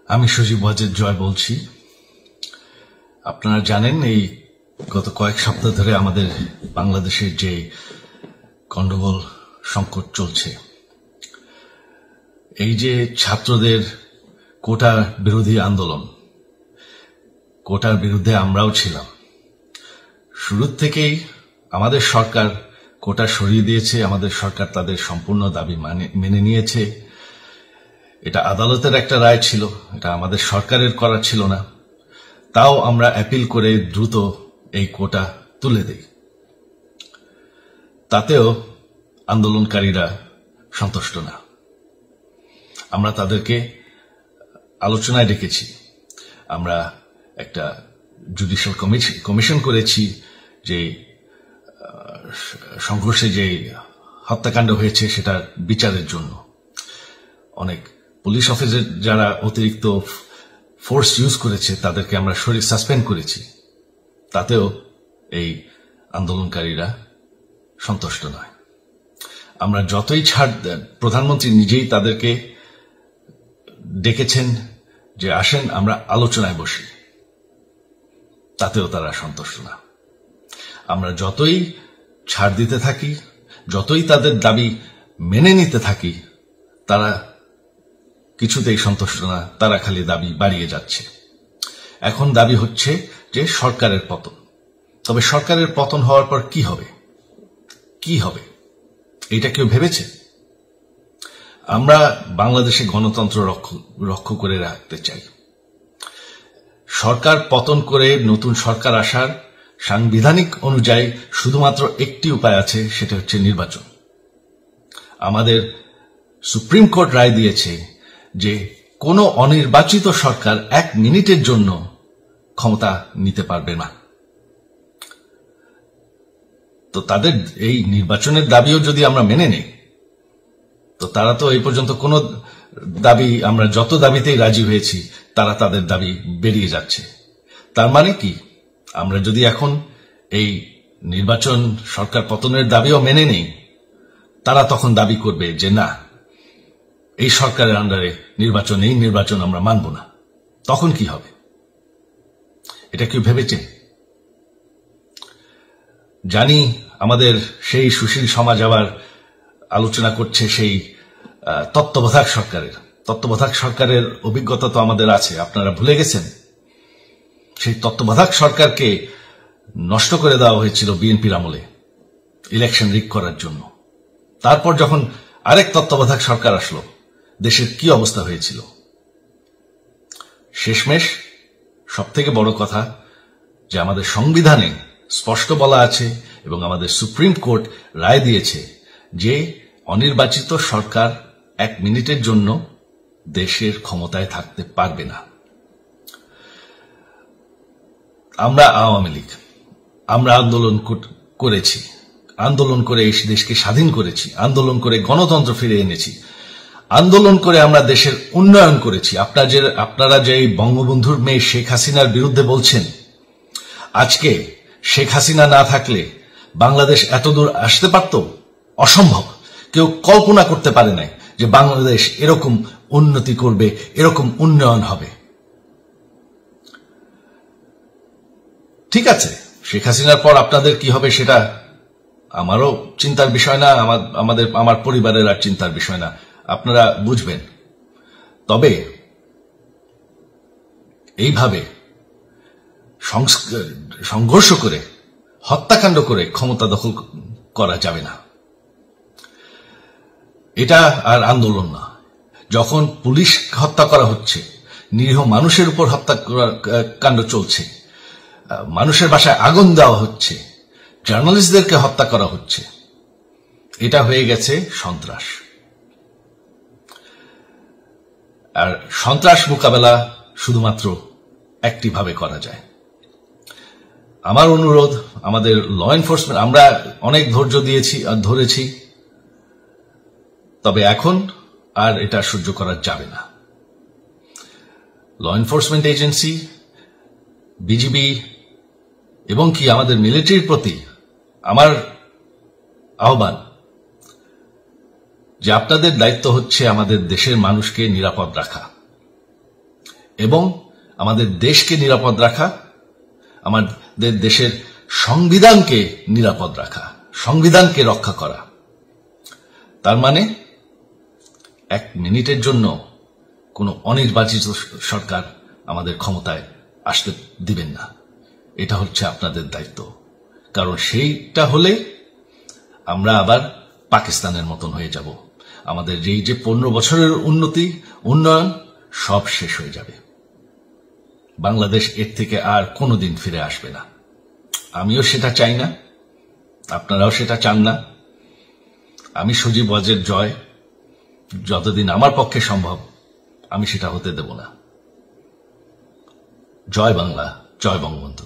আমি সজীব ওয়াজেদ জয় বলছি। আপনারা জানেন এই গত কয়েক সপ্তাহ ধরে আমাদের বাংলাদেশের যে গন্ডগোল সংকট চলছে, এই যে ছাত্রদের কোটা বিরোধী আন্দোলন, কোটার বিরুদ্ধে আমরাও ছিলাম। শুরু থেকেই আমাদের সরকার কোটা সরিয়ে দিয়েছে, আমাদের সরকার তাদের সম্পূর্ণ দাবি মেনে নিয়েছে। এটা আদালতের একটা রায় ছিল, এটা আমাদের সরকারের করা ছিল না। তাও আমরা অ্যাপিল করে দ্রুত এই কোটা তুলে দেই। তাতেও আন্দোলনকারীরা সন্তুষ্ট না। আমরা তাদেরকে আলোচনায় ডেকেছি, আমরা একটা জুডিশিয়াল কমিশন করেছি যে সংঘর্ষে যে হত্যাকাণ্ড হয়েছে সেটার বিচারের জন্য। অনেক পুলিশ অফিসার যারা অতিরিক্ত ফোর্স ইউজ করেছে তাদেরকে আমরা সাসপেন্ড করেছি। তাতেও এই আন্দোলনকারীরা সন্তুষ্ট নয়। আমরা যতই ছাড়, প্রধানমন্ত্রী নিজেই তাদেরকে ডেকেছেন যে আসেন আমরা আলোচনায় বসি, তাতেও তারা সন্তুষ্ট না। আমরা যতই ছাড় দিতে থাকি, যতই তাদের দাবি মেনে নিতে থাকি, তারা কিছুতেই সন্তুষ্ট না, তারা খালি দাবি বাড়িয়ে যাচ্ছে। এখন দাবি হচ্ছে যে সরকারের পতন। তবে সরকারের পতন হওয়ার পর কি হবে, কি হবে এটা কেউ ভেবেছে? আমরা বাংলাদেশে গণতন্ত্র রক্ষা করে রাখতে চাই। সরকার পতন করে নতুন সরকার আসার সাংবিধানিক অনুযায়ী শুধুমাত্র একটি উপায় আছে, সেটা হচ্ছে নির্বাচন। আমাদের সুপ্রিম কোর্ট রায় দিয়েছে যে কোনো অনির্বাচিত সরকার 1 মিনিটের জন্য ক্ষমতা নিতে পারবে না। তো তাদের এই নির্বাচনের দাবিও যদি আমরা মেনে নেই, তো তারা তো এই পর্যন্ত কোনো দাবি, আমরা যত দাবিতেই রাজি হয়েছি তারা তাদের দাবি বেরিয়ে যাচ্ছে। তার মানে কি, আমরা যদি এখন এই নির্বাচন সরকার পতনের দাবিও মেনে নেই, তারা তখন দাবি করবে যে না, এই সরকারের আন্ডারে নির্বাচন, এই নির্বাচন আমরা মানব না। তখন কি হবে এটা কেউ ভেবেছে? জানি আমাদের সেই সুশীল সমাজ আবার আলোচনা করছে সেই তত্ত্বাবধায়ক সরকারের অভিজ্ঞতা তো আমাদের আছে। আপনারা ভুলে গেছেন সেই তত্ত্বাবধায়ক সরকারকে নষ্ট করে দেওয়া হয়েছিল বিএনপির আমলে ইলেকশন রিগ করার জন্য। তারপর যখন আরেক তত্ত্বাবধায়ক সরকার আসলো, দেশের কি অবস্থা হয়েছিল। শেষমেশ সবথেকে বড় কথা যে আমাদের সংবিধানে স্পষ্ট বলা আছে এবং আমাদের সুপ্রিম কোর্ট রায় দিয়েছে যে অনির্বাচিত সরকার 1 মিনিটের জন্য দেশের ক্ষমতায় থাকতে পারবে না। আমরা আওয়ামী লীগ, আমরা আন্দোলন করেছি, আন্দোলন করে এই দেশকে স্বাধীন করেছি, আন্দোলন করে গণতন্ত্র ফিরে এনেছি, আন্দোলন করে আমরা দেশের উন্নয়ন করেছি। আপনারা যে বঙ্গবন্ধুর মেয়ে শেখ হাসিনার বিরুদ্ধে বলছেন, আজকে শেখ হাসিনা না থাকলে বাংলাদেশ এতদূর আসতে পারত? অসম্ভব। কেউ কল্পনা করতে পারে না যে বাংলাদেশ এরকম উন্নতি করবে, এরকম উন্নয়ন হবে। ঠিক আছে, শেখ হাসিনার পর আপনাদের কি হবে সেটা আমারও চিন্তার বিষয় না, আমার পরিবারের আর চিন্তার বিষয় না, আপনারা বুঝবেন। তবে এইভাবে সংঘর্ষ করে, হত্যাকাণ্ড করে ক্ষমতা দখল করা যাবে না। এটা আর আন্দোলন না। যখন পুলিশ হত্যা করা হচ্ছে, নিরীহ মানুষের উপর হত্যাকাণ্ড চলছে, মানুষের বাসায় আগুন দেওয়া হচ্ছে, জার্নালিস্টদেরকে হত্যা করা হচ্ছে, এটা হয়ে গেছে সন্ত্রাস। আর সন্ত্রাস মোকাবেলা শুধুমাত্র একটি ভাবে করা যায়। আমার অনুরোধ, আমাদের ল এনফোর্সমেন্ট, আমরা অনেক ধৈর্য ধরেছি, তবে এখন আর এটা সহ্য করা যাবে না। ল এনফোর্সমেন্ট এজেন্সি, বিজিবি এবং কি আমাদের মিলিটারির প্রতি আমার আহ্বান যে আপনাদের দায়িত্ব হচ্ছে আমাদের দেশের মানুষকে নিরাপদ রাখা। এবং আমাদের দেশকে নিরাপদ রাখা, আমাদের দেশের সংবিধানকে নিরাপদ রাখা, সংবিধানকে রক্ষা করা। তার মানে 1 মিনিটের জন্য কোনো অনির্বাচিত সরকার আমাদের ক্ষমতায় আসতে দিবেন না। এটা হচ্ছে আপনাদের দায়িত্ব, কারণ সেইটা হলে আমরা আবার পাকিস্তানের মতন হয়ে যাব। আমাদের যে 15 বছরের উন্নয়ন সব শেষ হয়ে যাবে। বাংলাদেশ এর থেকে আর কোনোদিন ফিরে আসবে না। আমিও সেটা চাই না, আপনারাও সেটা চান না। আমি সজীব ওয়াজের জয় যতদিন আমার পক্ষে সম্ভব আমি সেটা হতে দেব না। জয় বাংলা, জয় বঙ্গবন্ধু।